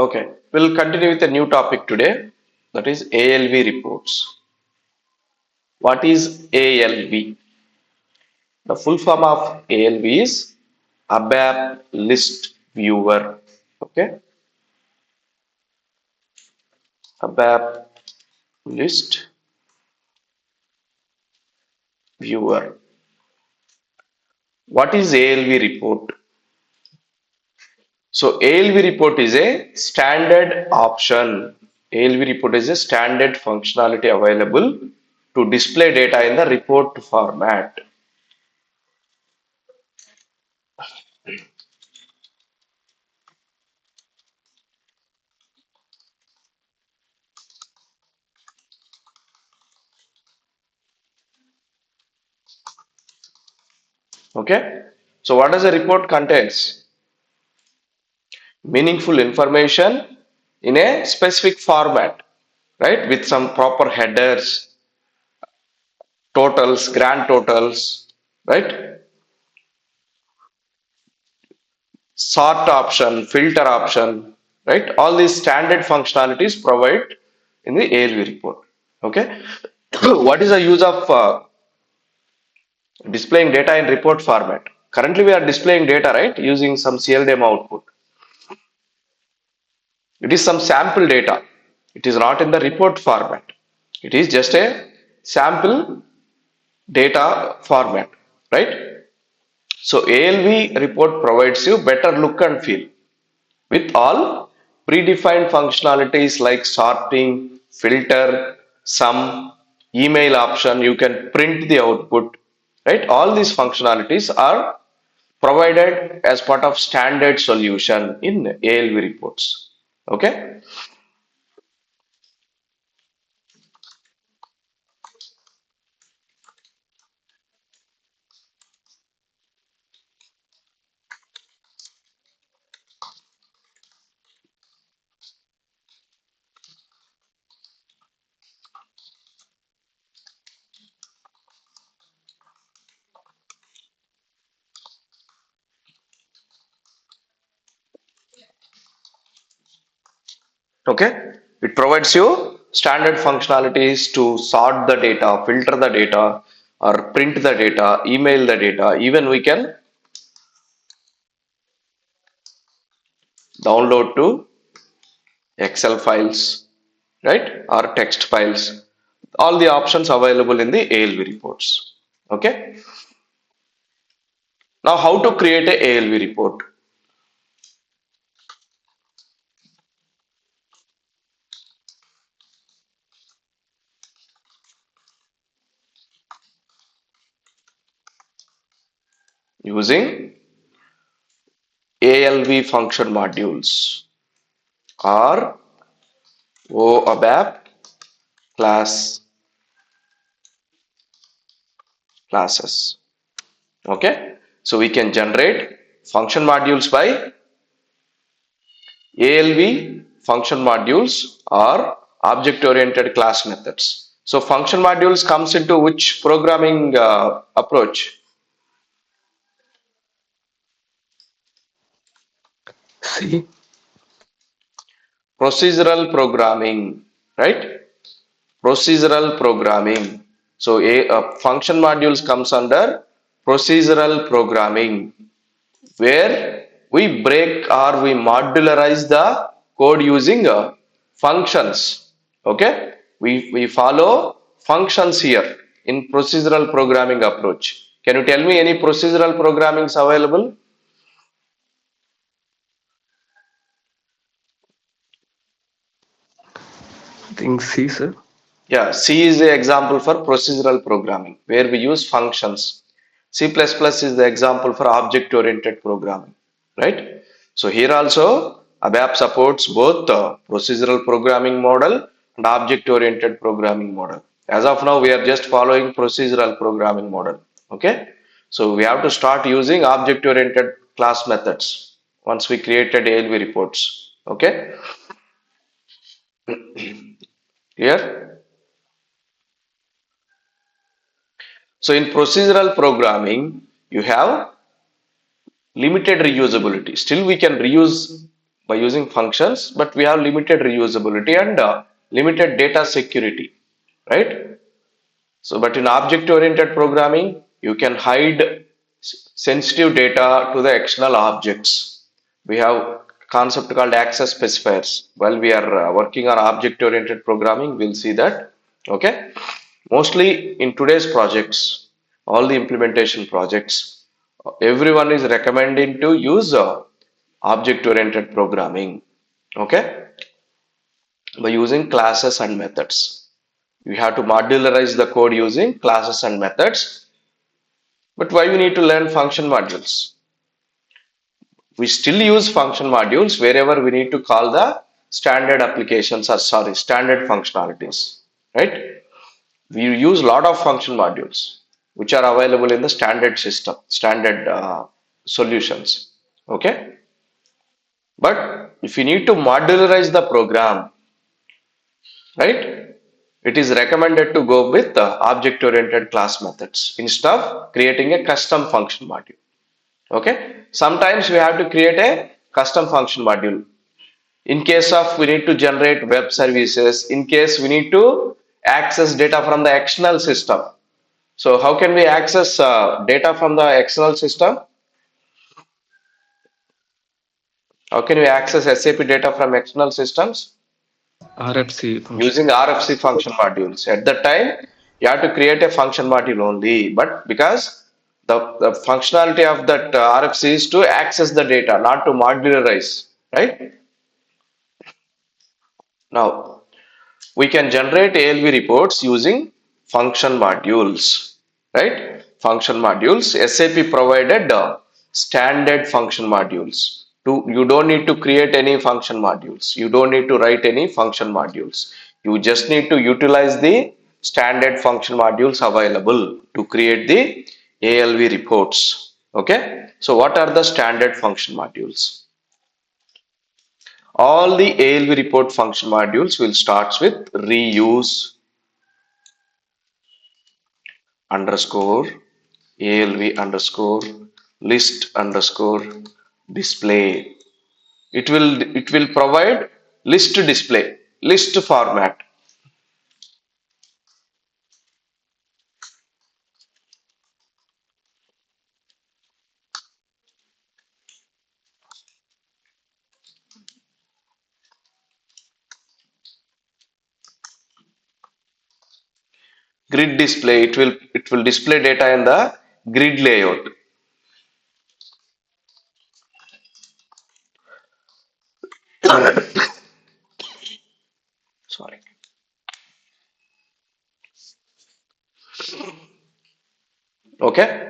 Okay, we'll continue with a new topic today, that is ALV reports. What is ALV? The full form of ALV is ABAP List Viewer. Okay, ABAP List Viewer. What is ALV report? So ALV report is a standard option. ALV report is a standard functionality available to display data in the report format. Okay. So what does a report contains? Meaningful information in a specific format, right? With some proper headers, totals, grand totals, right? Sort option, filter option, right? All these standard functionalities provide in the ALV report. Okay. What is the use of displaying data in report format? Currently, we are displaying data, right? Using some CLDM output. It is some sample data. It is not in the report format. It is just a sample data format, right? So ALV report provides you better look and feel with all predefined functionalities like sorting, filter, sum, email option. You can print the output, right? All these functionalities are provided as part of standard solution in ALV reports. Okay. Okay, it provides you standard functionalities to sort the data, filter the data, or print the data, email the data. Even we can download to Excel files, right, or text files. All the options available in the ALV reports. Okay, now how to create a ALV report? Using ALV function modules or OABAP classes. Okay, so we can generate function modules by ALV function modules or object oriented class methods. So function modules comes into which programming approach? C. Procedural programming, right? Procedural programming. So function modules comes under procedural programming, where we break or we modularize the code using functions. Okay, we follow functions here in procedural programming approach. Can you tell me any procedural programmings available? I think C, sir. Yeah, C is the example for procedural programming where we use functions. C++ is the example for object oriented programming, right? So here also ABAP supports both the procedural programming model and object oriented programming model. As of now we are just following procedural programming model. Okay, so we have to start using object oriented class methods once we created ALV reports. Okay, clear? So in procedural programming, you have limited reusability. Still, we can reuse by using functions, but we have limited reusability and limited data security, right? So, but in object-oriented programming, you can hide sensitive data to the external objects. We have concept called access specifiers. While we are working on object-oriented programming, we'll see that. Okay. Mostly in today's projects, all the implementation projects, everyone is recommending to use object-oriented programming. Okay, by using classes and methods. We have to modularize the code using classes and methods. But why we need to learn function modules? We still use function modules wherever we need to call the standard applications or sorry, standard functionalities, right? We use a lot of function modules which are available in the standard system, standard solutions. Okay, but if you need to modularize the program, right? It is recommended to go with the object-oriented class methods instead of creating a custom function module. Okay. Sometimes we have to create a custom function module. In case of we need to generate web services, in case we need to access data from the external system. So how can we access data from the external system? How can we access SAP data from external systems? RFC function. Using RFC function modules. At that time, you have to create a function module only, but because the functionality of that RFC is to access the data, not to modularize, right? Now, we can generate ALV reports using function modules, right? Function modules, SAP provided standard function modules. You don't need to create any function modules. You don't need to write any function modules. You just need to utilize the standard function modules available to create the ALV reports. Okay. So what are the standard function modules? All the ALV report function modules will start with reuse underscore ALV underscore list underscore display. It will provide list display, list format. Grid display, it will display data in the grid layout. Sorry. Okay.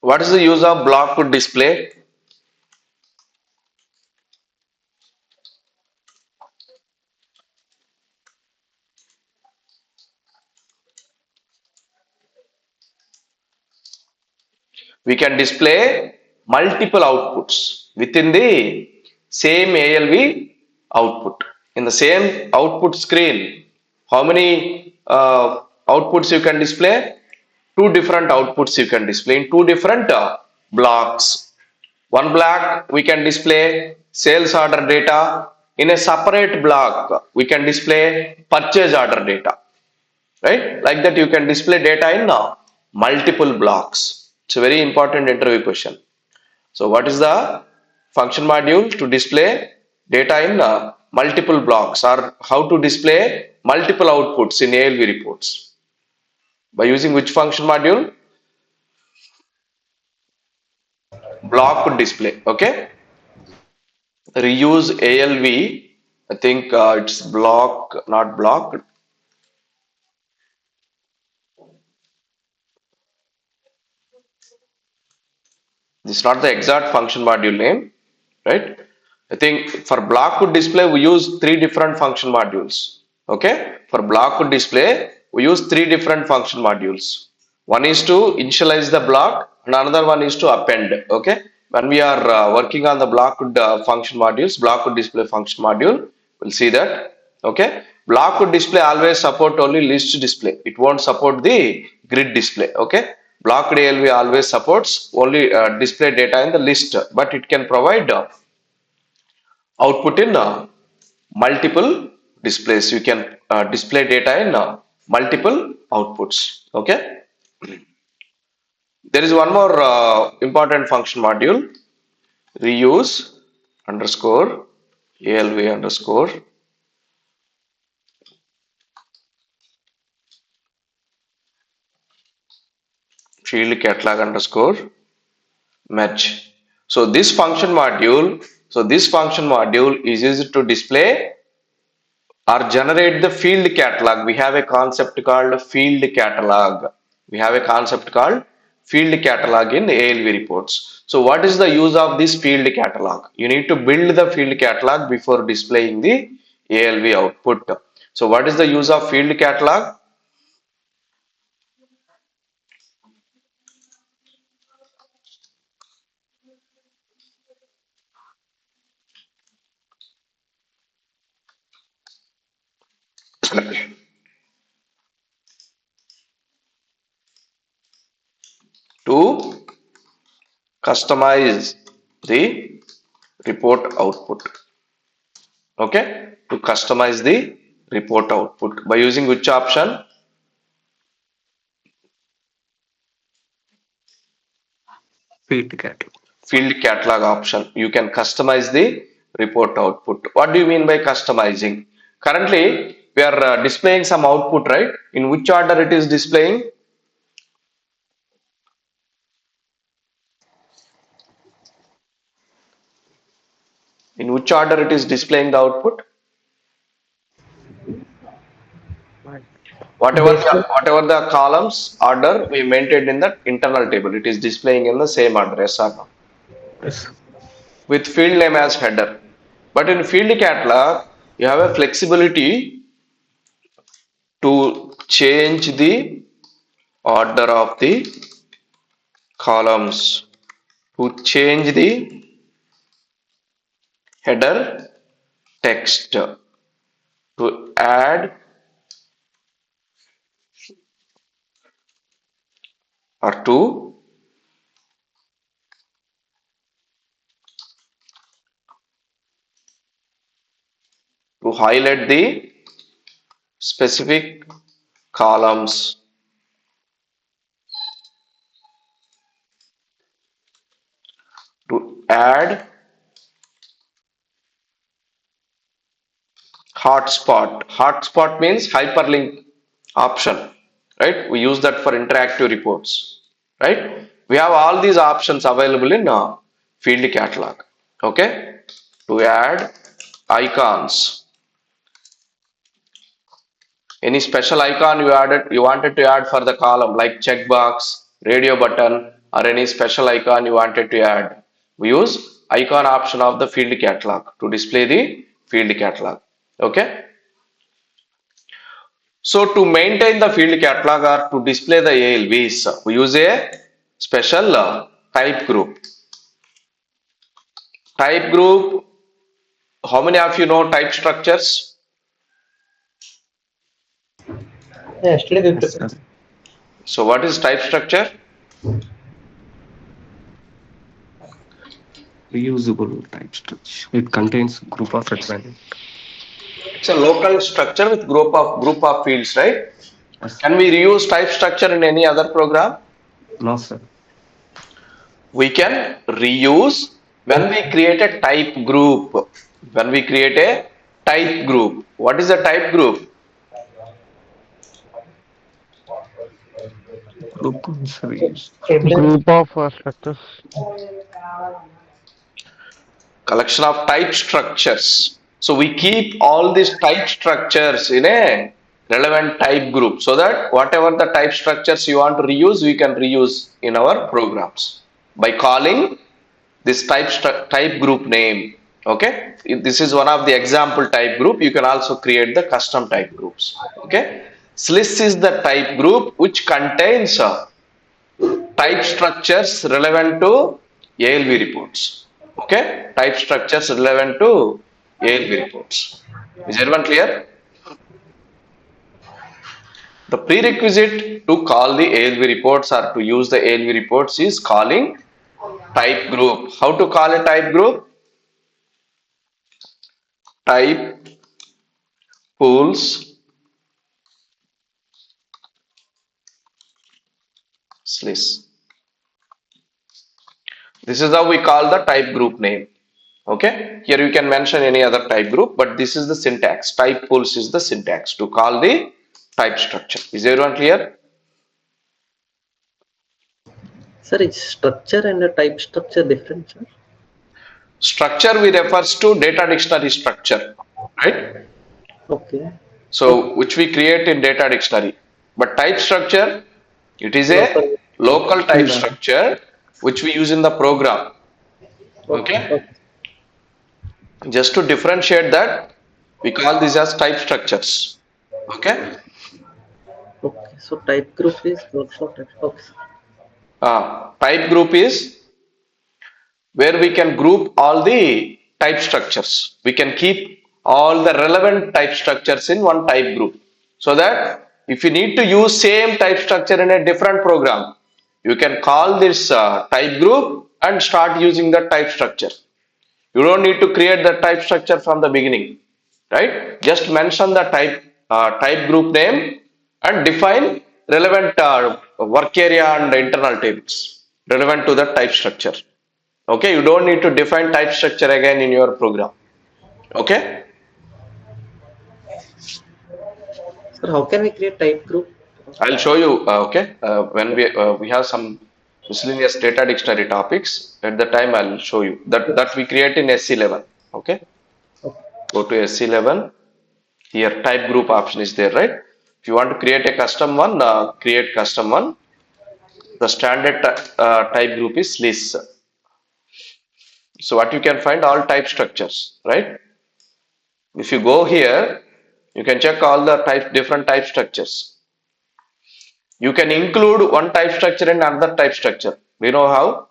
What is the use of block display? We can display multiple outputs within the same ALV output. In the same output screen, how many outputs you can display? Two different outputs you can display in two different blocks. One block we can display sales order data. In a separate block, we can display purchase order data, right? Like that you can display data in multiple blocks. It's a very important interview question. So what is the function module to display data in multiple blocks, or how to display multiple outputs in ALV reports? By using which function module? Block display. Okay. Reuse ALV. I think it's block, not block. This is not the exact function module name, right? I think for block display we use three different function modules. Okay, for block display we use three different function modules. One is to initialize the block and another one is to append. Okay, when we are working on the block function modules, block display function module, we'll see that. Okay, block display always support only list display. It won't support the grid display. Okay, block ALV always supports only display data in the list, but it can provide output in multiple displays. You can display data in multiple outputs. Okay, there is one more important function module, reuse underscore alv underscore field catalog underscore merge. So this function module is used to display or generate the field catalog. We have a concept called field catalog. We have a concept called field catalog in ALV reports. So what is the use of this field catalog? You need to build the field catalog before displaying the ALV output. So what is the use of field catalog? To customize the report output. Okay, to customize the report output by using which option? Field catalog. Field catalog option. You can customize the report output. What do you mean by customizing? Currently we are displaying some output, right? In which order it is displaying? In which order it is displaying the output? Right. Whatever the columns order we maintained in the internal table, it is displaying in the same order. Yes or no? Yes. With field name as header. But in field catalog, you have a flexibility to change the order of the columns, to change the header text, to add or to highlight the specific columns, to add hotspot. Hotspot means hyperlink option, right? We use that for interactive reports, right? We have all these options available in field catalog. Okay, to add icons. Any special icon you wanted to add for the column, like checkbox, radio button, or any special icon you wanted to add. We use icon option of the field catalog to display the field catalog. Okay. So to maintain the field catalog or to display the ALVs, we use a special type group. Type group, how many of you know type structures? Yesterday we Yes, prepared. sir. So what is type structure? Reusable type structure. It contains group of requirement. It's a local structure with group of fields, right? Yes. Can we reuse type structure in any other program? No, sir. We can reuse when we create a type group. When we create a type group. What is a type group? Group is reused. Abler. Group of structures. Collection of type structures. So we keep all these type structures in a relevant type group so that whatever the type structures you want to reuse, we can reuse in our programs by calling this type group name. Okay, this is one of the example type group. You can also create the custom type groups. Okay, SLIS is the type group which contains type structures relevant to ALV reports. Okay, type structures relevant to ALV reports. Is everyone clear? The prerequisite to call the ALV reports or to use the ALV reports is calling type group. How to call a type group? Type pools SLIS. This is how we call the type group name. Okay, here you can mention any other type group, but this is the syntax. Type pools is the syntax to call the type structure. Is everyone clear? Sir, is structure and a type structure different, sir? Structure we refers to data dictionary structure, right? Okay. So which we create in data dictionary. But type structure, it is a Local. local type Hmm. structure which we use in the program. Okay. Okay, Okay. just to differentiate that, we call these as type structures. Okay, Okay. So type group is workshop type. Okay. type group is where we can group all the type structures. We can keep all the relevant type structures in one type group, so that if you need to use same type structure in a different program, you can call this type group and start using the type structure. You don't need to create the type structure from the beginning, right? Just mention the type group name and define relevant work area and internal tables relevant to the type structure. Okay, you don't need to define type structure again in your program. Okay, Sir, how can we create type group? I'll show you. Okay, when we have some miscellaneous data dictionary topics at the time, I'll show you that we create in SC11. Okay, Okay. go to SC11. Here, type group option is there, right? If you want to create a custom one, create custom one. The standard type group is list. So what you can find all type structures, right? If you go here, you can check all the different type structures. You can include one type structure in another type structure. We know how.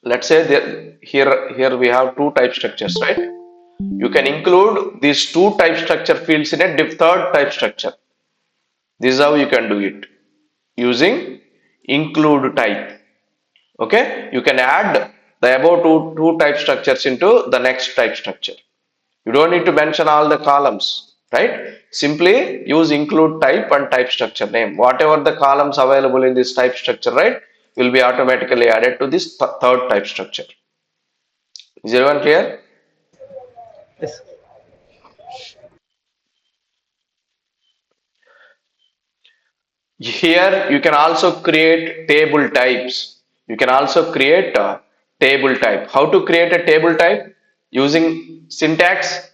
Let's say here we have two type structures, right? You can include these two type structure fields in a third type structure. This is how you can do it using include type. Okay, you can add the above two type structures into the next type structure. You don't need to mention all the columns, right? Simply use include type and type structure name. Whatever the columns available in this type structure, right, will be automatically added to this third type structure. Is everyone clear? Yes. Here you can also create table types. You can also create a table type. How to create a table type? Using syntax.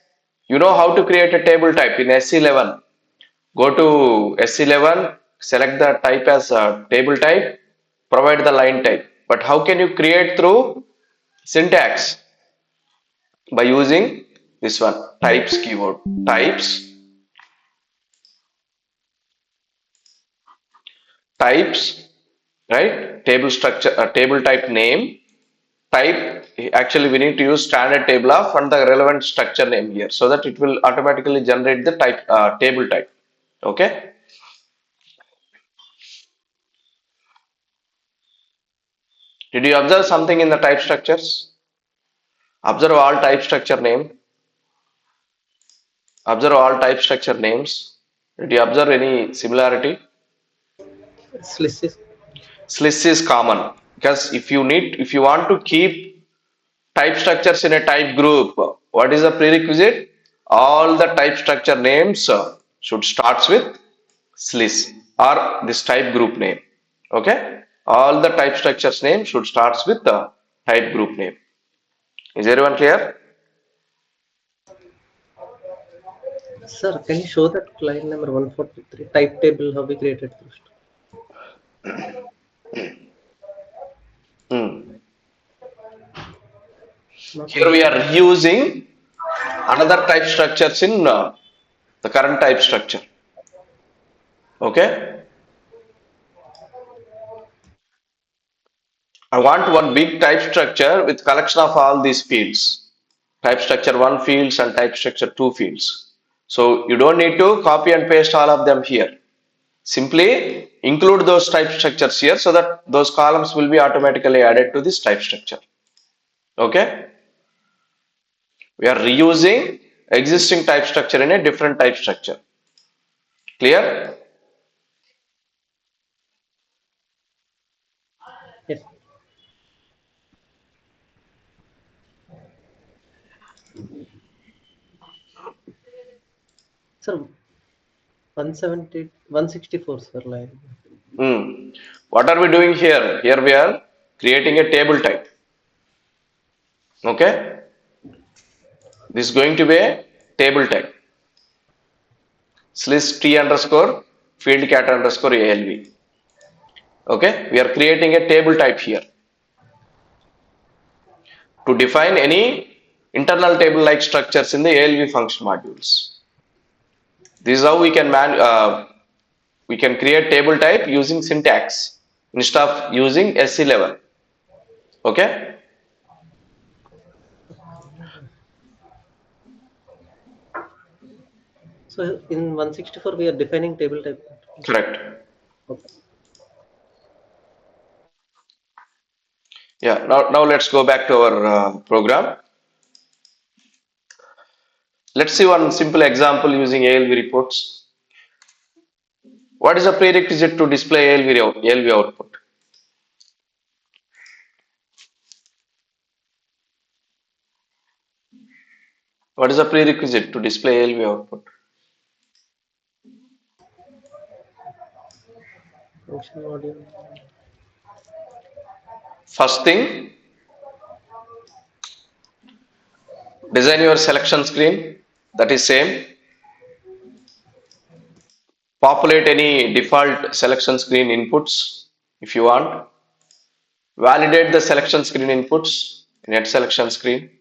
You know how to create a table type in SC11. Go to SC11, select the type as a table type, provide the line type. But how can you create through syntax? By using this one, types keyword. Types, types, right? Table structure, table type name, type. Actually, we need to use standard table of and the relevant structure name here, so that it will automatically generate the type table type. Okay. Did you observe something in the type structures? Observe all type structure name. Observe all type structure names. Did you observe any similarity? List is SLIS is common because if you want to keep type structures in a type group, what is the prerequisite? All the type structure names should starts with SLIS or this type group name. Okay, all the type structures name should starts with the type group name. Is everyone clear? sir. Can you show that line number 143 type table how we created first? Hmm. Not Here we are using another type structures in the current type structure. Okay. I want one big type structure with collection of all these fields. Type structure 1 fields and type structure 2 fields. So you don't need to copy and paste all of them here. Simply include those type structures here so that those columns will be automatically added to this type structure. Okay. We are reusing existing type structure in a different type structure. Clear? yes, sir. 170, 164, sir, line. What are we doing here? Here we are creating a table type. Okay. This is going to be a table type. List t underscore field cat underscore ALV. Okay. We are creating a table type here to define any internal table like structures in the ALV function modules. This is how we can create table type using syntax instead of using SC11. Okay. So in 164, we are defining table type. Correct. Okay. Yeah. Now let's go back to our program. Let's see one simple example using ALV reports. What is the prerequisite to display ALV output? What is the prerequisite to display ALV output? Function module. First thing, design your selection screen. That is same. Populate any default selection screen inputs if you want. Validate the selection screen inputs in net selection screen.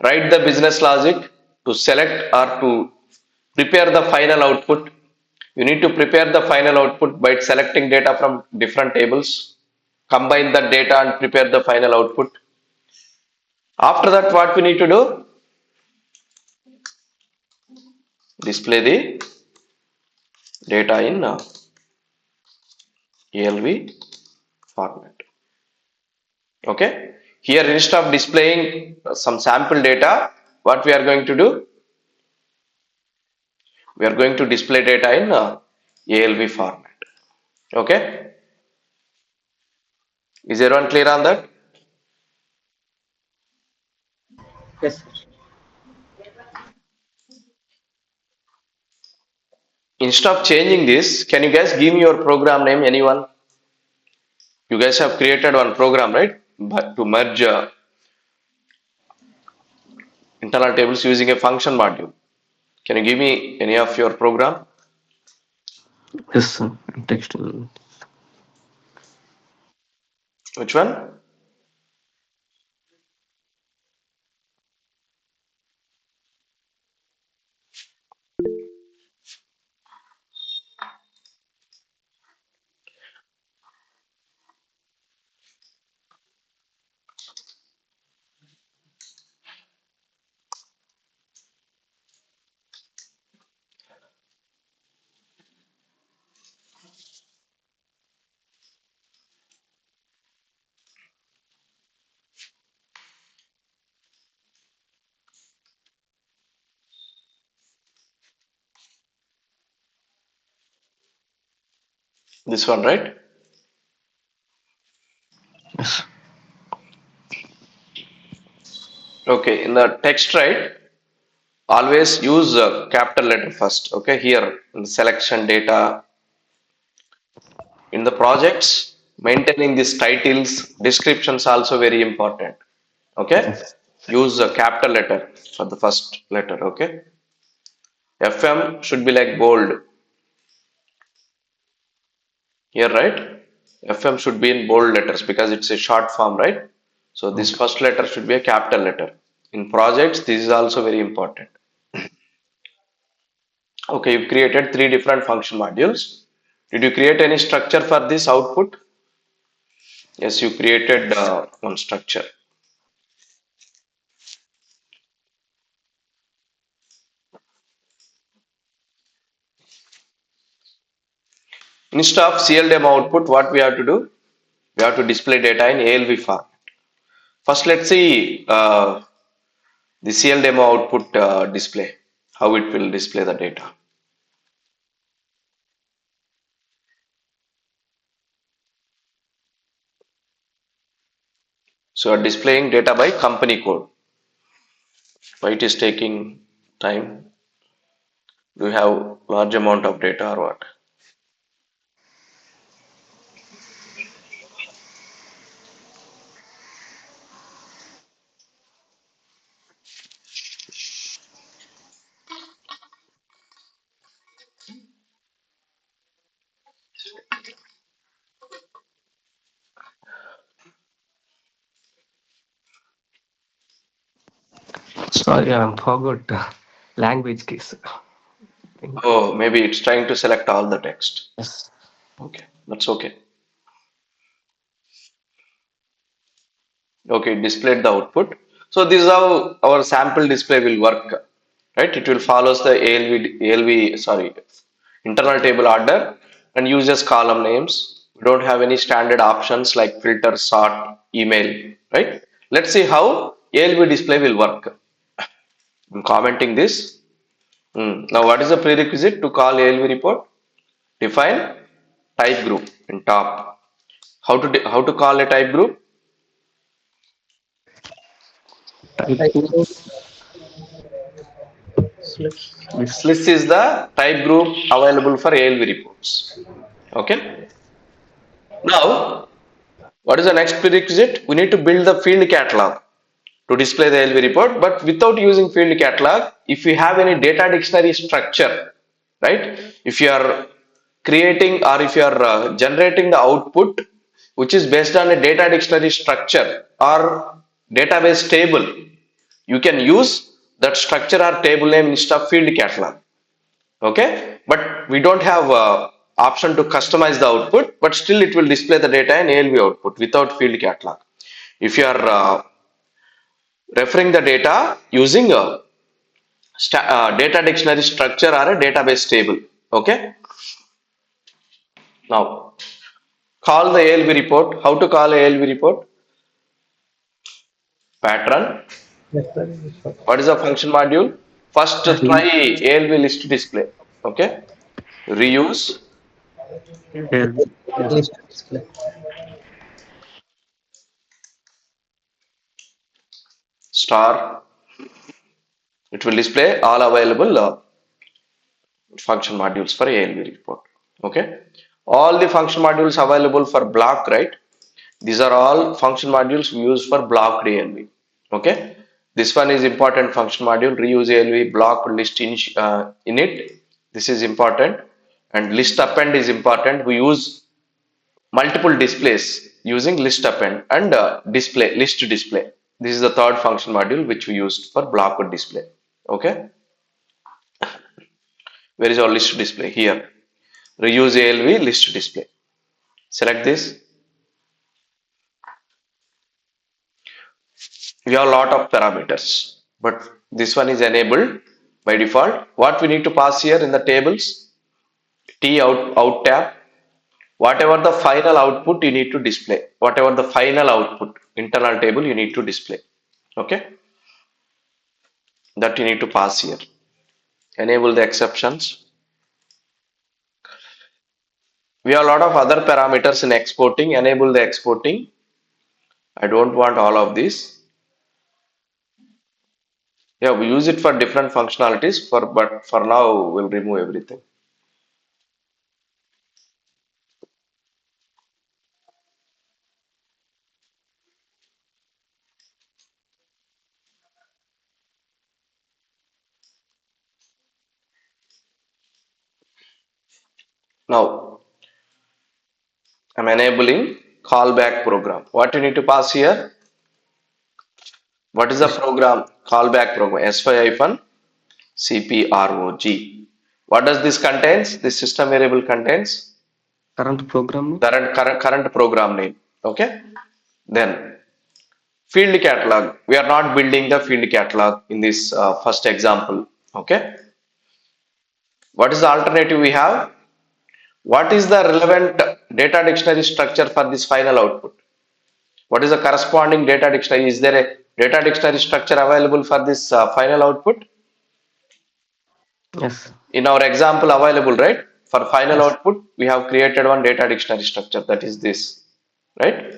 Write the business logic to select or to prepare the final output. You need to prepare the final output by selecting data from different tables, combine the data and prepare the final output. After that, what we need to do? Display the data in ALV format. Okay. Here, instead of displaying some sample data, what we are going to do? We are going to display data in ALV format. Okay. Is everyone clear on that? Yes, sir. Instead of changing this, can you guys give me your program name? Anyone? You guys have created one program, right? But to merge internal tables using a function module. Can you give me any of your program? Yes, sir. I'm texting. Which one? This one, right? Yes. Okay. In the text, right? Always use capital letter first. Okay. Here in the selection data, in the projects, maintaining these titles, descriptions also very important. Okay. Yes. Use a capital letter for the first letter. Okay. FM should be like bold here, right? FM should be in bold letters because it's a short form, right? So this Okay. first letter should be a capital letter. In projects, this is also very important. Okay, you've created three different function modules. Did you create any structure for this output? Yes, you created one structure. Instead of CLDM output, what we have to do? We have to display data in ALV format. First, let's see the CLDemo output display, how it will display the data. So you are displaying data by company code. Why it is taking time? Do you have large amount of data or what? Sorry, I forgot language case. Think. Oh, maybe it's trying to select all the text. Yes. Okay, that's okay. Okay, it displayed the output. So this is how our sample display will work, right? It will follows the sorry, internal table order and uses column names. We don't have any standard options like filter, sort, email, right? Let's see how ALV display will work. I'm commenting this. Now, what is the prerequisite to call ALV report? Define type group in top. How to call a type group? Type Type two of slips. list. List is the type group available for ALV reports. Okay. Now, what is the next prerequisite? We need to build the field catalog to display the ALV report, but without using field catalog, if you have any data dictionary structure, right? If you are creating or if you are generating the output which is based on a data dictionary structure or database table, you can use that structure or table name instead of field catalog. Okay, but we don't have option to customize the output, but still it will display the data in ALV output without field catalog. If you are referring the data using a data dictionary structure or a database table. Okay, now call the ALV report. How to call ALV report? Pattern. Reference is What is the function module? First try Re- ALV list display. Okay, reuse list display. star. It will display all available function modules for ALV report. Okay, all the function modules available for block, right? These are all function modules used for blocked ALV. Okay, this one is important function module, reuse ALV, block list in it. This is important, and list append is important. We use multiple displays using list append and display list display. This is the third function module which we used for blocked display. Okay, where is our list display? Here, reuse ALV list display. Select this. We have a lot of parameters, but this one is enabled by default. What we need to pass here in the tables, T out tab, whatever the final output you need to display, whatever the final output internal table you need to display. Okay, that you need to pass here. Enable the exceptions. We have a lot of other parameters in exporting. Enable the exporting. I don't want all of these. Yeah, we use it for different functionalities, but for now we'll remove everything. Now I'm enabling callback program. What you need to pass here? What is the program? Callback program. S5 CPROG. What does this contains? This system variable contains Current program. current program name. Okay. Then field catalog. We are not building the field catalog in this first example. Okay. What is the alternative we have? What is the relevant data dictionary structure for this final output? What is the corresponding data dictionary? Is there a data dictionary structure available for this final output? Yes. In our example available, right? For final Yes. output, we have created one data dictionary structure, that is this, right?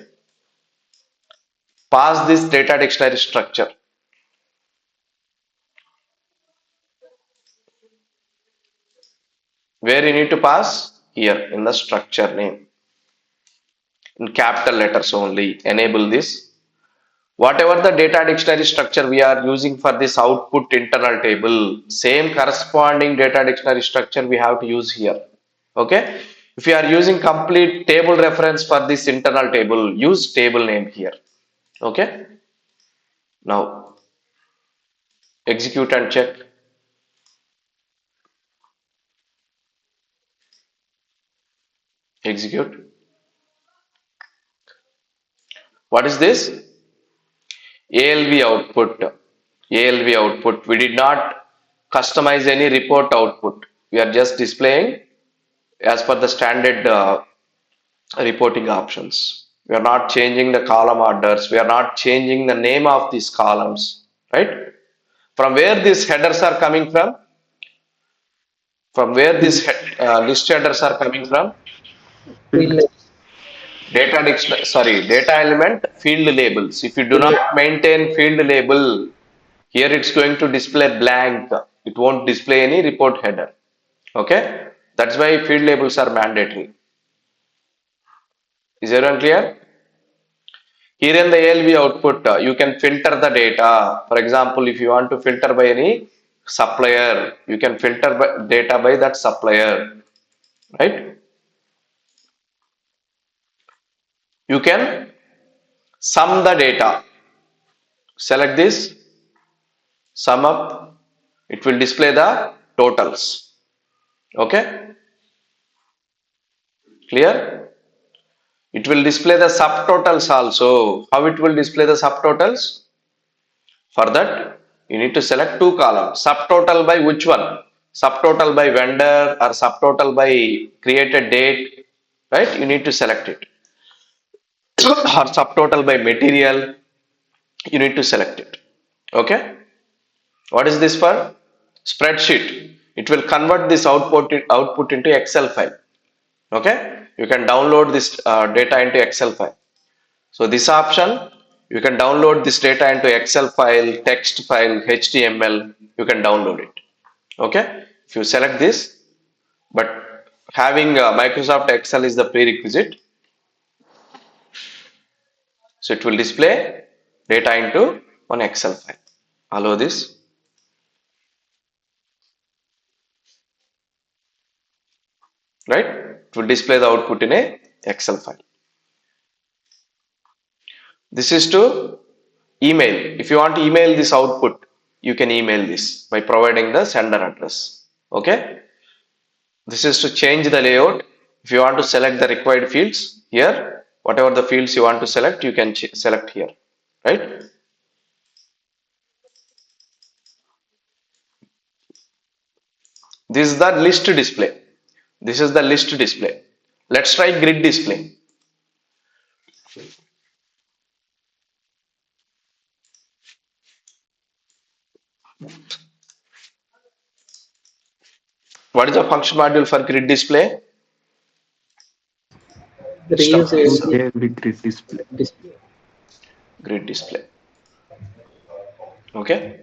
Pass this data dictionary structure. Where you need to pass? Here in the structure name. In capital letters only. Enable this. Whatever the data dictionary structure we are using for this output internal table, same corresponding data dictionary structure we have to use here. Okay. If you are using complete table reference for this internal table, use table name here. Okay. Now execute and check. Execute. What is this? ALV output. ALV output. We did not customize any report output. We are just displaying as per the standard reporting options. We are not changing the column orders. We are not changing the name of these columns. Right? From where these headers are coming from? From where these list headers are coming from? Field. Field Data element field labels. If you do label. not maintain field label, here it's going to display blank. It won't display any report header. Okay. That's why field labels are mandatory. Is everyone clear? Here in the ALV output, you can filter the data. For example, if you want to filter by any supplier, you can filter data by that supplier. Right? You can sum the data. Select this, sum up. It will display the totals. Okay? Clear? It will display the subtotals also. How it will display the subtotals? For that, you need to select two columns. Subtotal by which one? Subtotal by vendor or subtotal by created date, right? You need to select it. Or subtotal by material, you need to select it. Okay? What is this for? Spreadsheet. It will convert this output into Excel file. Okay? You can download this data into Excel file. So this option, you can download this data into Excel file, text file, HTML, you can download it. Okay. If you select this, but having Microsoft Excel is the prerequisite. So it will display data into one Excel file. Allow this. Right. It will display the output in a Excel file. This is to email. If you want to email this output, you can email this by providing the sender address. Okay. This is to change the layout. If you want to select the required fields here, whatever the fields you want to select, you can select here, right? This is the list display. This is the list display. Let's try grid display. What is the function module for grid display? Reuse Stop Use this. ALV ALV grid display. display. Grid display. Okay.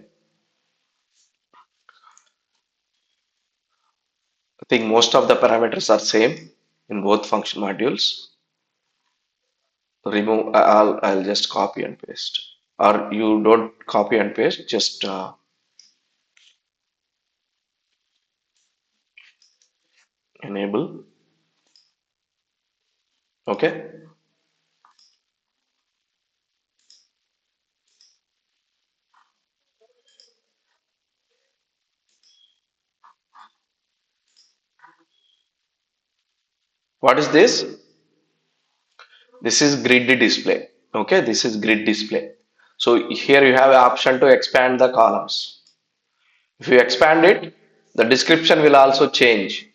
I think most of the parameters are same in both function modules. Remove. I'll just copy and paste. Or you don't copy and paste. Just enable. Okay. What is this? This is grid display. Okay, this is grid display. So here you have an option to expand the columns. If you expand it, the description will also change.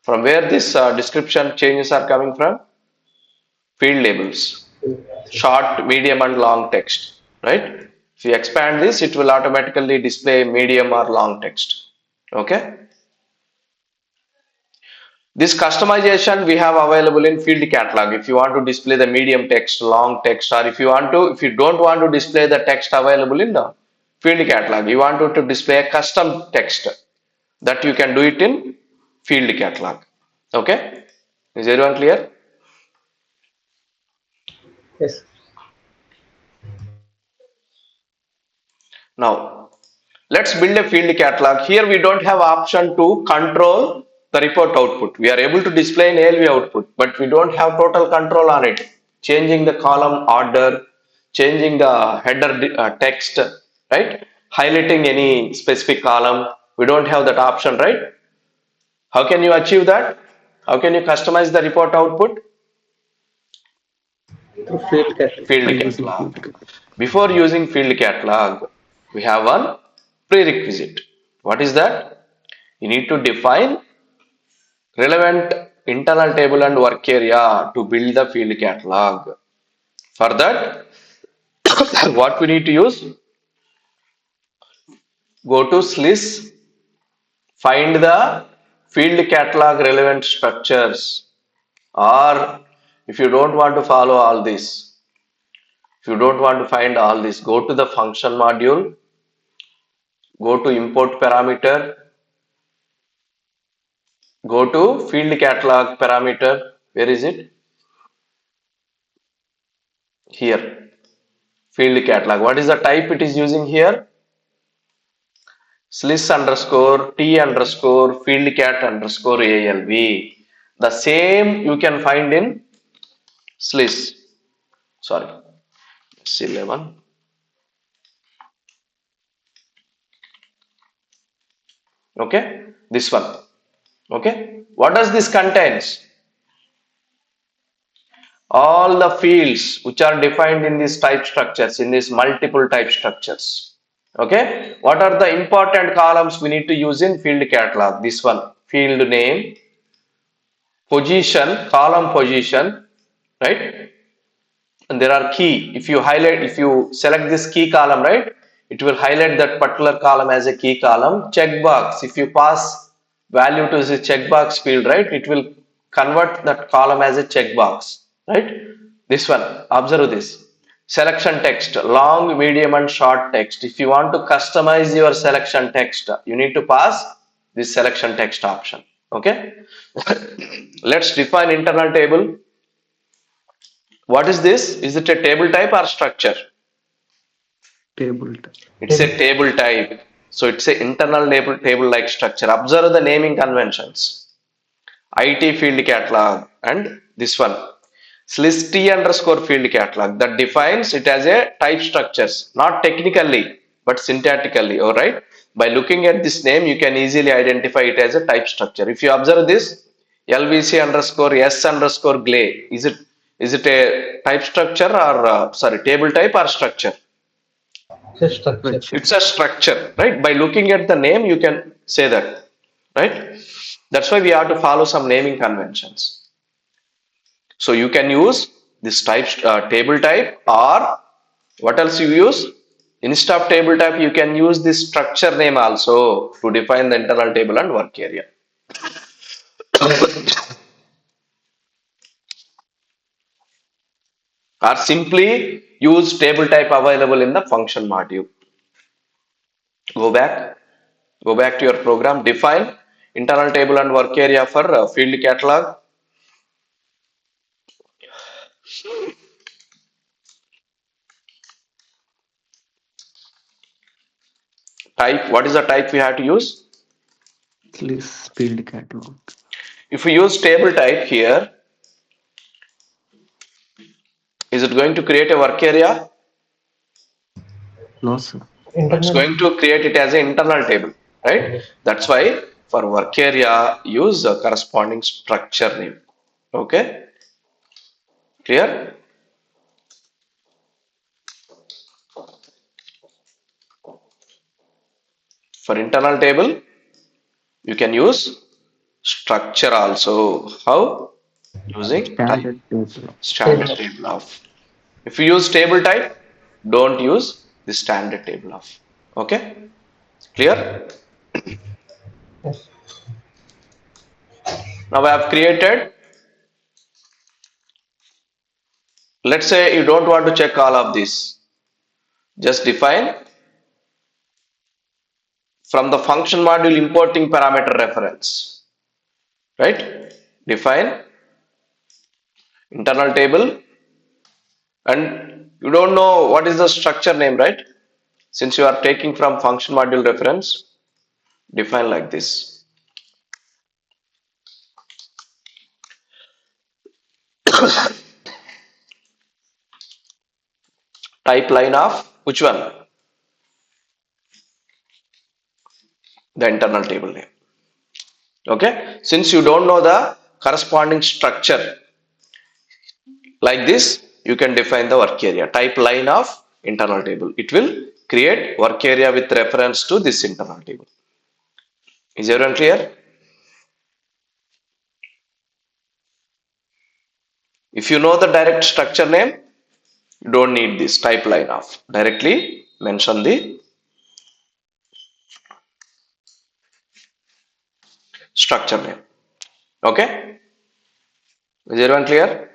From where this description changes are coming from? Field labels, short, medium, and long text, right? If you expand this, it will automatically display medium or long text. Okay. This customization we have available in field catalog. If you want to display the medium text, long text, or if you don't want to display the text available in the field catalog, you want to display a custom text, that you can do it in field catalog. Okay. Is everyone clear? Yes. Now, let's build a field catalog. Here we don't have option to control the report output. We are able to display an ALV output, but we don't have total control on it. Changing the column order, changing the header text, right? Highlighting any specific column. We don't have that option, right? How can you achieve that? How can you customize the report output? Through field catalog. by Field using catalog. field catalog. Before using field catalog, we have one prerequisite. What is that? You need to define relevant internal table and work area to build the field catalog. For that, what we need to use? Go to SLIS, find the field catalog relevant structures. Or if you don't want to follow all this, if you don't want to find all this, go to the function module, go to import parameter, go to field catalog parameter. Where is it? Here. Field catalog. What is the type it is using here? Sliss underscore T underscore fieldcat underscore ALV. The same you can find in Sliss. Sorry, S11. Okay, this one. Okay, what does this contains? All the fields which are defined in these type structures, in these multiple type structures. Okay, what are the important columns we need to use in field catalog? This one, field name, position, column position, right? And there are key. If you select this key column, right, it will highlight that particular column as a key column. Checkbox, if you pass value to the checkbox field, right, it will convert that column as a checkbox, right? This one, observe this. Selection text, long, medium, and short text. If you want to customize your selection text, you need to pass this selection text option. Okay. Let's define internal table. What is this? Is it a table type or structure? Table type. It's a table type. So it's a internal table like structure. Observe the naming conventions. IT field catalog and this one. Sliss T underscore field catalog that defines it as a type structures, not technically but syntactically. Alright. By looking at this name, you can easily identify it as a type structure. If you observe this, LVC underscore S underscore glay, is it a type structure or sorry, table type or structure? It's a structure. Structure. It's a structure, right? By looking at the name, you can say that, right? That's why we have to follow some naming conventions. So you can use this type table type, or what else you use? Instead of table type, you can use this structure name also to define the internal table and work area. Or simply use table type available in the function module. Go back, go back to your program, define internal table and work area for field catalog. Type, what is the type we have to use? List field catalog. If we use table type here, is it going to create a work area? No, sir. It's Internal. going to create it as an internal table, right? That's why for work area, use a corresponding structure name. Okay, clear? For internal table, you can use structure also. How? Using type Standard table. standard Table. table of. If you use table type, don't use the standard table of. Okay, clear? Yes. Now I have created, let's say you don't want to check all of this. Just define from the function module importing parameter reference, right? Define internal table and you don't know what is the structure name, right? Since you are taking from function module reference, define like this. Type line of which one? The internal table name. Okay. Since you don't know the corresponding structure like this, you can define the work area. Type line of internal table. It will create work area with reference to this internal table. Is everyone clear? If you know the direct structure name, you don't need this type line of. Directly mention the structure name. Okay? Is everyone clear?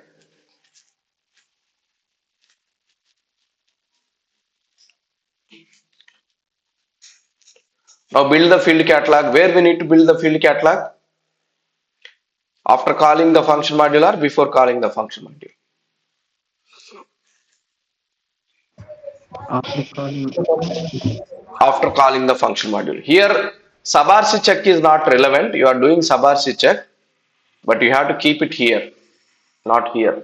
Now build the field catalog. Where we need to build the field catalog? After calling the function module or before calling the function module? After calling, After calling the function module. Here, sub-RC check is not relevant. You are doing sub-RC check, but you have to keep it here, not here.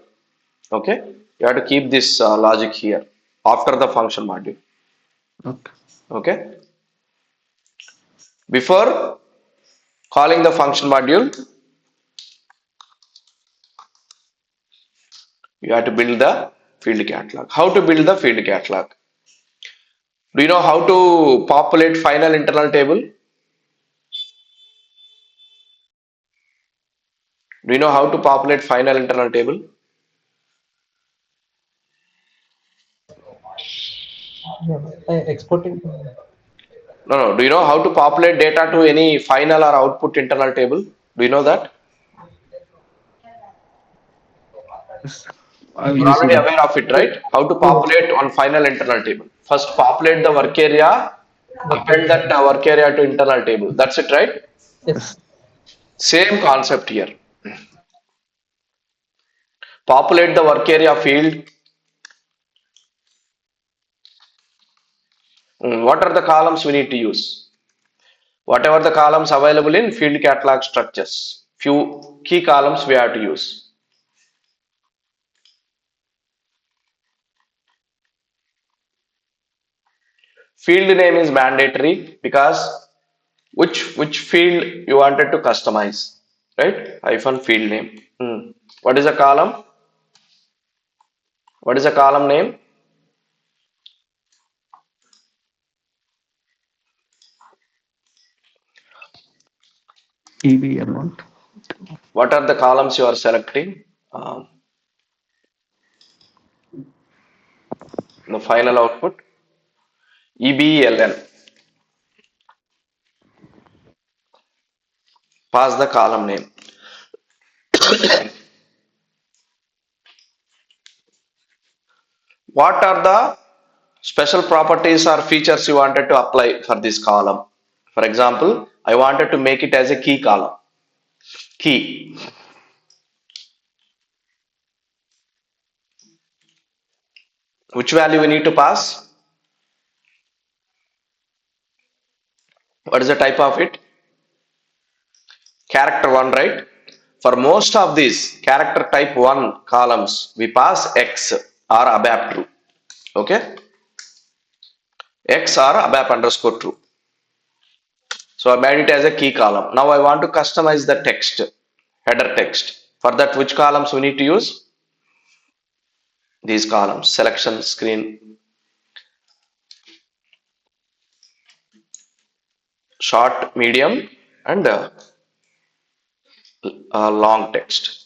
Okay? You have to keep this logic here after the function module. okay. Okay? Before calling the function module, you have to build the field catalog. How to build the field catalog? Do you know how to populate final internal table? Do you know how to populate final internal table? Yeah. Exporting. No, no. Do you know how to populate data to any final or output internal table? Do you know that? Yes. I've You're used already that. aware of it, right? How to Yes. populate on final internal table. First, populate the work area, append that work area to internal table. That's it, right? Yes. Yes. Same concept here. Populate the work area field. What are the columns we need to use? Whatever the columns available in field catalog structures. Few key columns we have to use. Field name is mandatory because which field you wanted to customize, right? Hyphen field name. What is a column? What is a column name? EV amount. What are the columns you are selecting? Um, the final output EBLN. Pass the column name. What are the special properties or features you wanted to apply for this column? For example, I wanted to make it as a key column. Key. Which value we need to pass? What is the type of it? Character 1, right? For most of these character type 1 columns, we pass X or ABAP true. Okay? X or ABAP underscore true. So I made it as a key column. Now I want to customize the text, header text. For that, which columns we need to use? These columns, selection screen, short, medium, and long text.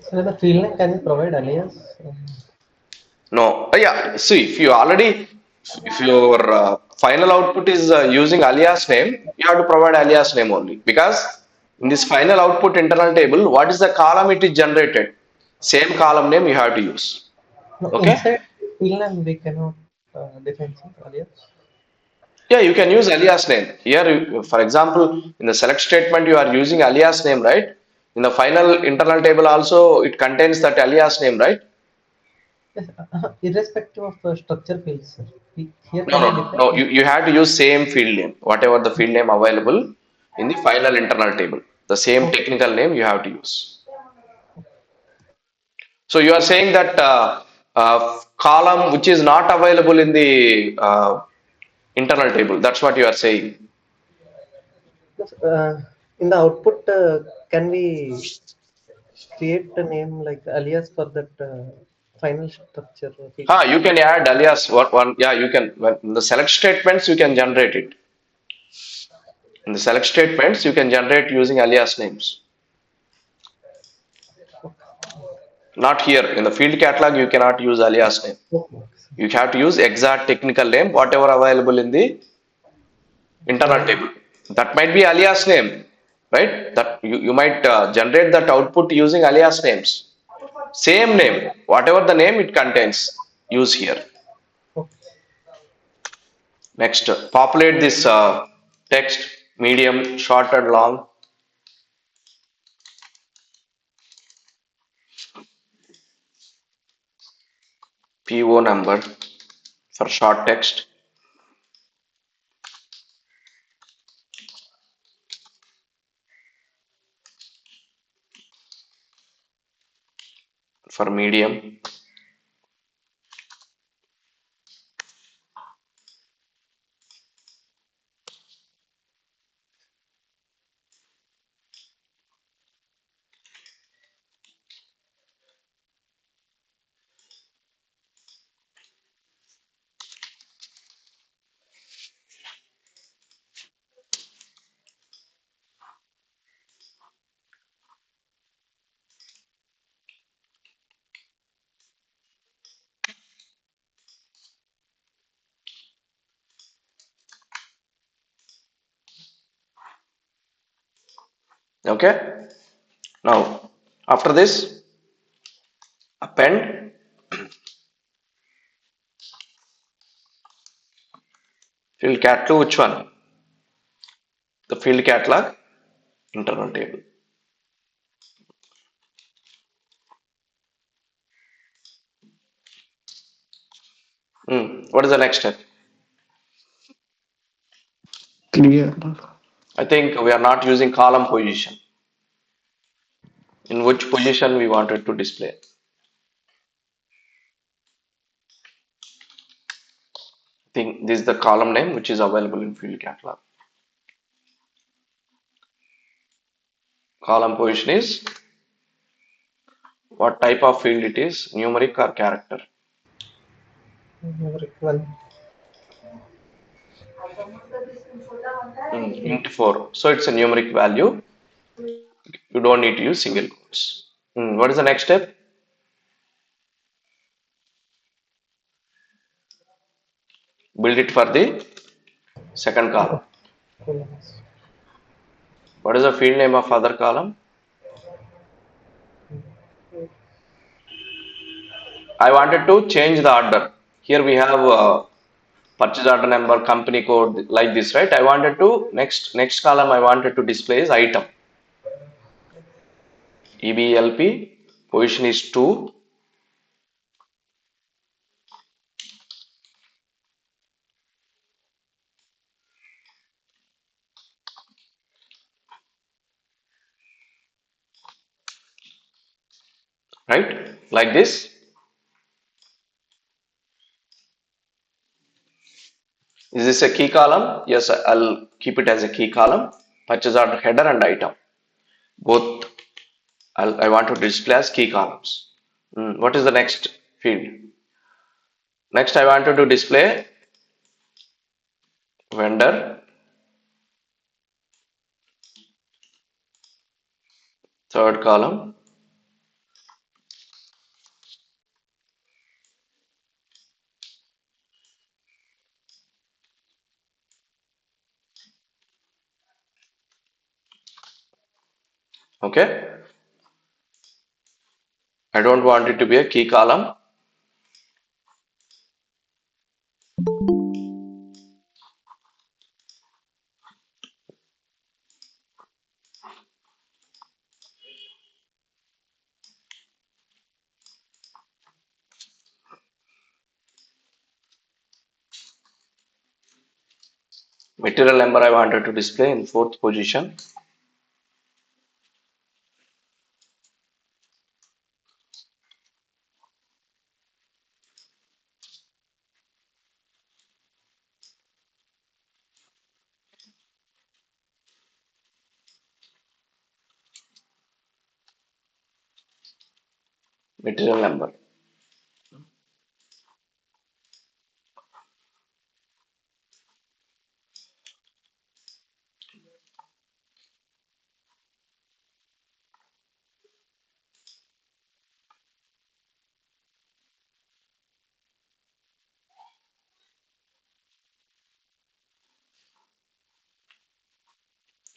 So the field name, can you provide alias? No, yeah. See, if you already, if your final output is using alias name, you have to provide alias name only, because in this final output internal table, what is the column it is generated? Same column name you have to use. No, Okay. inside field name we cannot define some alias. Yeah, you can use alias name. Here, for example, in the select statement, you are using alias name, right? In the final internal table also, it contains that alias name, right? Yes, irrespective of structure fields, sir. Here No, can no, we no, define? no. You have to use same field name, whatever the field name available in the final internal table. The same Okay. technical name you have to use. So you are saying that column which is not available in the internal table. That's what you are saying. Yes, in the output, can we create a name like alias for that final structure field? You can add alias. What one? Yeah, you can. When in the select statements, you can generate it. In the select statements, you can generate using alias names. Not here. In the field catalog, you cannot use alias name. Okay. You have to use exact technical name, whatever available in the internal Final. table. That might be alias name, right? That you might generate that output using alias names. Same name, whatever the name it contains, use here. Okay. Next, populate this text, medium, short and long. PO number for short text. For medium. Okay. Now, after this, append field cat to which one? The field catalog internal table. What is the next step? Clear. I think we are not using column position. In which position we wanted to display? I think this is the column name which is available in field catalog. Column position is what type of field it is, numeric or character. Numeric one. Int 4. So it's a numeric value. You don't need to use single quotes. What is the next step? Build it for the second column. Columns. What is the field name of other column? I wanted to change the order. Here we have purchase order number, company code, like this, right? I wanted to next column I wanted to display is item. EBLP position is 2, right? Like this. Is this a key column? Yes, I'll keep it as a key column. Purchase order header and item. Both I want to display as key columns. What is the next field? Next, I wanted to display vendor, third column, okay. I don't want it to be a key column. Material number I wanted to display in fourth position. Material number.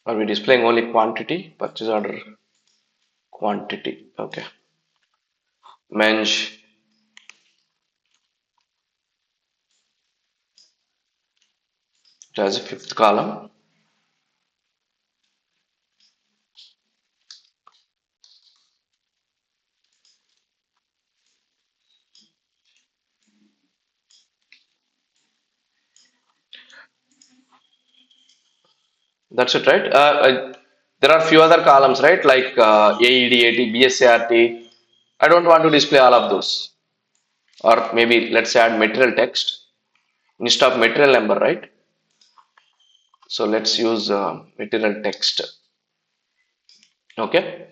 Are we displaying only quantity? Purchase order quantity. Okay. Menge. It has a fifth column. That's it, right? There are few other columns, right? Like AED, AT, BSART. I don't want to display all of those. Or maybe let's add material text instead of material number, right? So let's use material text. Okay.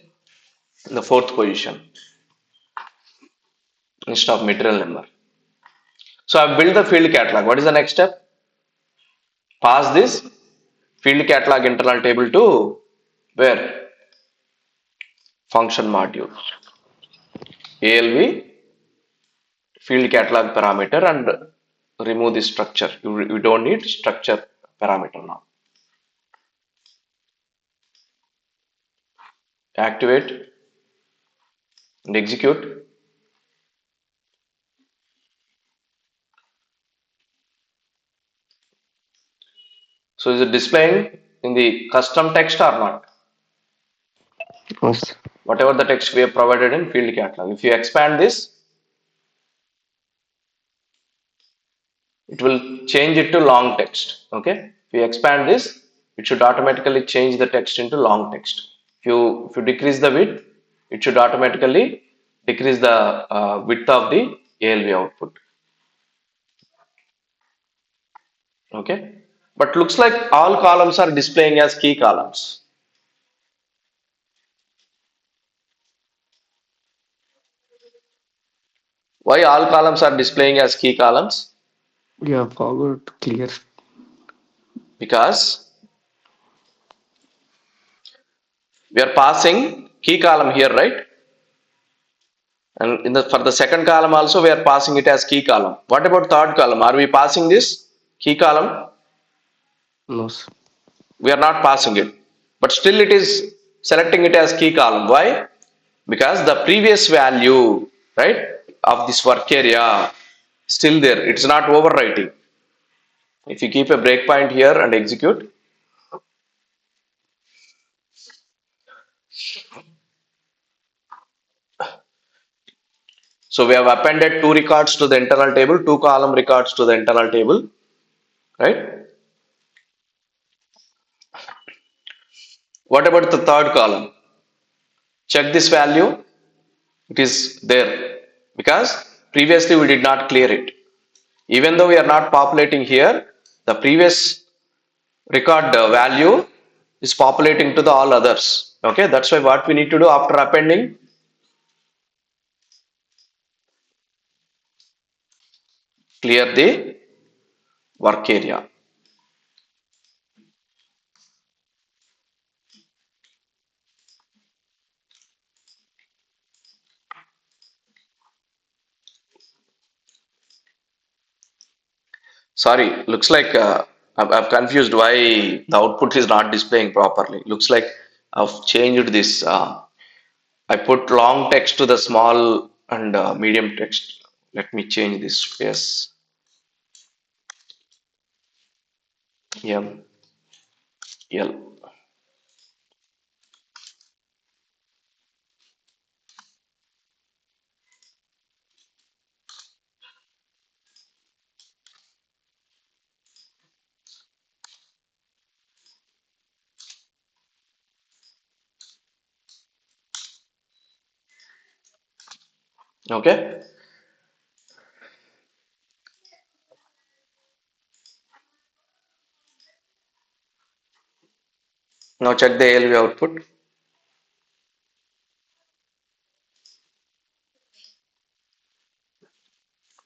In the fourth position instead of material number. So I've built the field catalog. What is the next step? Pass this field catalog internal table to where? Function module. ALV field catalog parameter and remove the structure. You don't need structure parameter now. Activate and execute. So is it displaying in the custom text or not? Yes. Whatever the text we have provided in field catalog. If you expand this, it will change it to long text. Okay. If you expand this, it should automatically change the text into long text. If you decrease the width, it should automatically decrease the width of the ALV output. Okay. But looks like all columns are displaying as key columns. Why all columns are displaying as key columns? We have forgot clear. Because we are passing key column here, right? And for the second column also we are passing it as key column. What about third column? Are we passing this key column? No, sir. We are not passing it, but still it is selecting it as key column. Why? Because the previous value, right, of this work area still there. It's not overwriting. If you keep a breakpoint here and execute, so we have appended two records to the internal table, two column records to the internal table, right? What about the third column? Check this value. It is there because previously we did not clear it. Even though we are not populating here, The previous record value is populating to the all others. Okay, that's why what we need to do after appending, clear the work area. Sorry, looks like I'm confused why the output is not displaying properly. Looks like I've changed this. I put long text to the small and medium text. Let me change this space. M L. Okay. Now check the ALV output.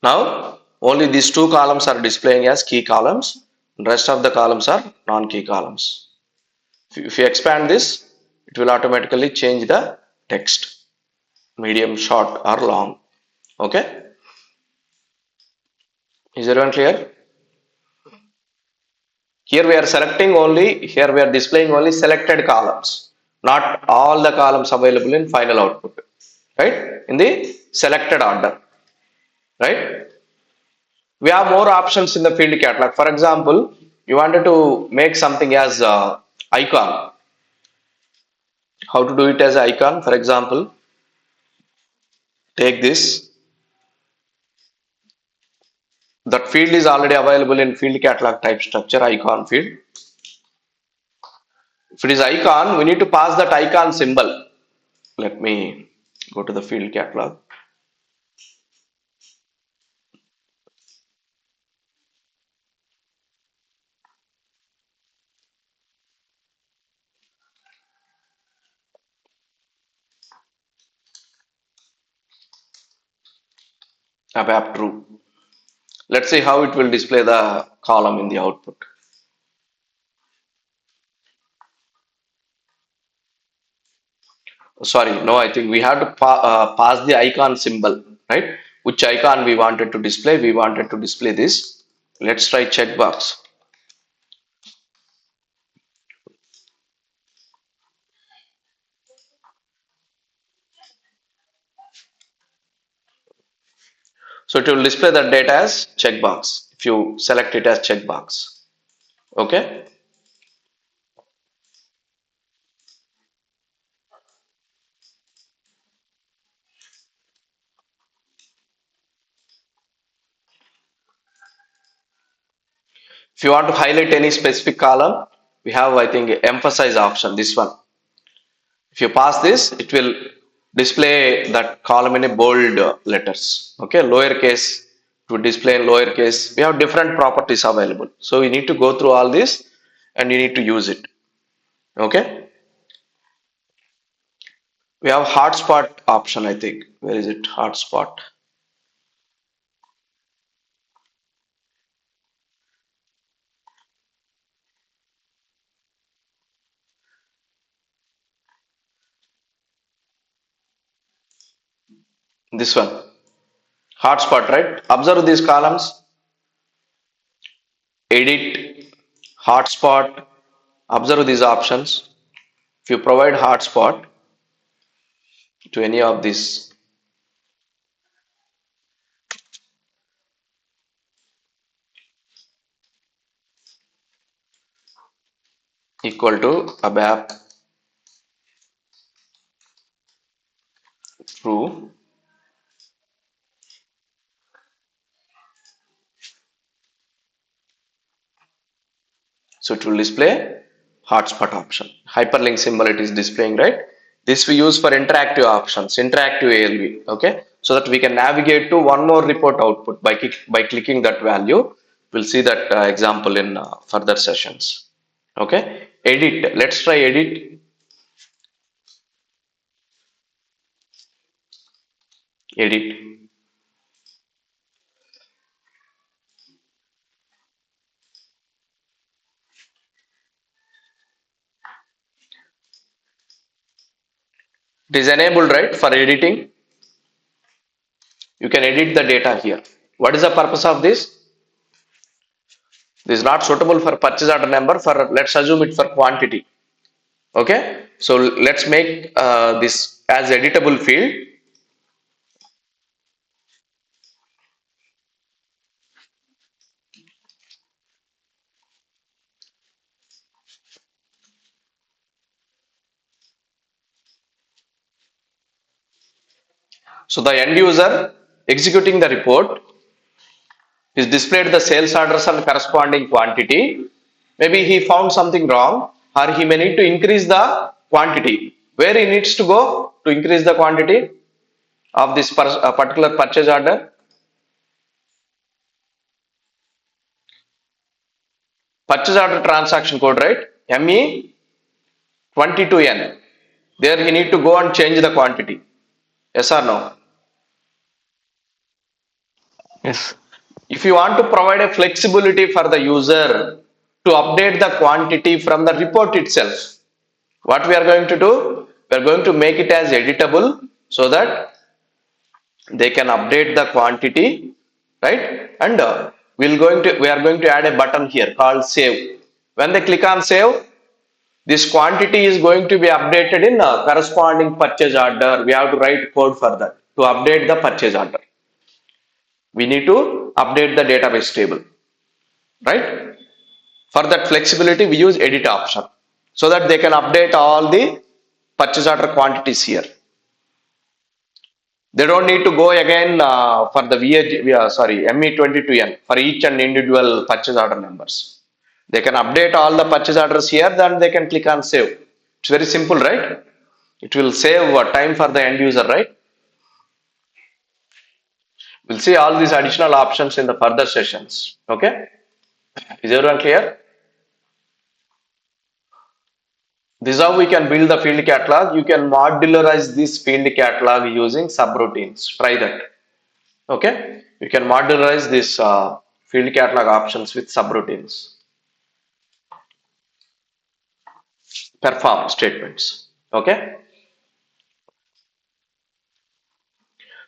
Now only these two columns are displaying as key columns. Rest of the columns are non-key columns. If you expand this, it will automatically change the text, medium, short, or long. Okay, is everyone clear? Here we are selecting only, here we are displaying only selected columns, not all the columns available in final output, right? In the selected order, right? We have more options in the field catalog. For example, you wanted to make something as icon. How to do it as icon? For example, take this. That field is already available in field catalog type structure, icon field. If it is icon, we need to pass that icon symbol. Let me go to the field catalog. ABAP true. Let's see how it will display the column in the output. Sorry, no, I think we have to pass the icon symbol, right? Which icon we wanted to display? We wanted to display this. Let's try checkbox. So it will display the data as checkbox if you select it as checkbox. Okay. If you want to highlight any specific column, we have, I think, emphasize option, this one. If you pass this, it will display that column in a bold letters. Okay, lowercase to display in lowercase. We have different properties available. So you need to go through all this and you need to use it. Okay. We have hotspot option, I think. Where is it? Hotspot. This one. Hotspot, right? Observe these columns. Edit, hotspot. Observe these options. If you provide hotspot to any of these, equal to ABAP true. So it will display hotspot option. Hyperlink symbol it is displaying, right? This we use for interactive options, interactive ALV. Okay, so that we can navigate to one more report output by clicking that value. We'll see that example in further sessions. Okay, edit. Let's try edit. Edit. It is enabled, right, for editing. You can edit the data here. What is the purpose of this? This is not suitable for purchase order number. For let's assume it for quantity. Okay, so let's make this as editable field. So the end user executing the report is displayed the sales orders and corresponding quantity. Maybe he found something wrong, or he may need to increase the quantity. Where he needs to go to increase the quantity of this particular purchase order? Purchase order transaction code, right? ME22N. There he need to go and change the quantity. Yes or no? Yes. If you want to provide a flexibility for the user to update the quantity from the report itself, what we are going to do? We are going to make it as editable so that they can update the quantity, right? And we are going to add a button here called save. When they click on save, this quantity is going to be updated in a corresponding purchase order. We have to write code for that to update the purchase order. We need to update the database table, right? For that flexibility, we use edit option so that they can update all the purchase order quantities here. They don't need to go again for the ME22N for each and individual purchase order numbers. They can update all the purchase orders here, then they can click on save. It's very simple, right? It will save time for the end user, right? We'll see all these additional options in the further sessions. Okay? Is everyone clear? This is how we can build the field catalog. You can modularize this field catalog using subroutines. Try that. Okay? You can modularize this field catalog options with subroutines. Perform statements. Okay?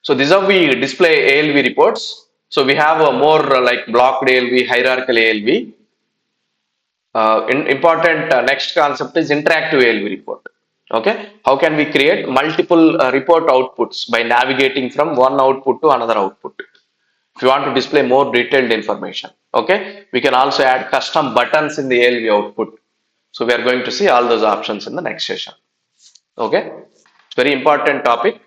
So this is how we display ALV reports. So we have a more like blocked ALV, hierarchical ALV. Important next concept is interactive ALV report. Okay, how can we create multiple report outputs by navigating from one output to another output? If you want to display more detailed information, okay, we can also add custom buttons in the ALV output. So we are going to see all those options in the next session. Okay, it's very important topic.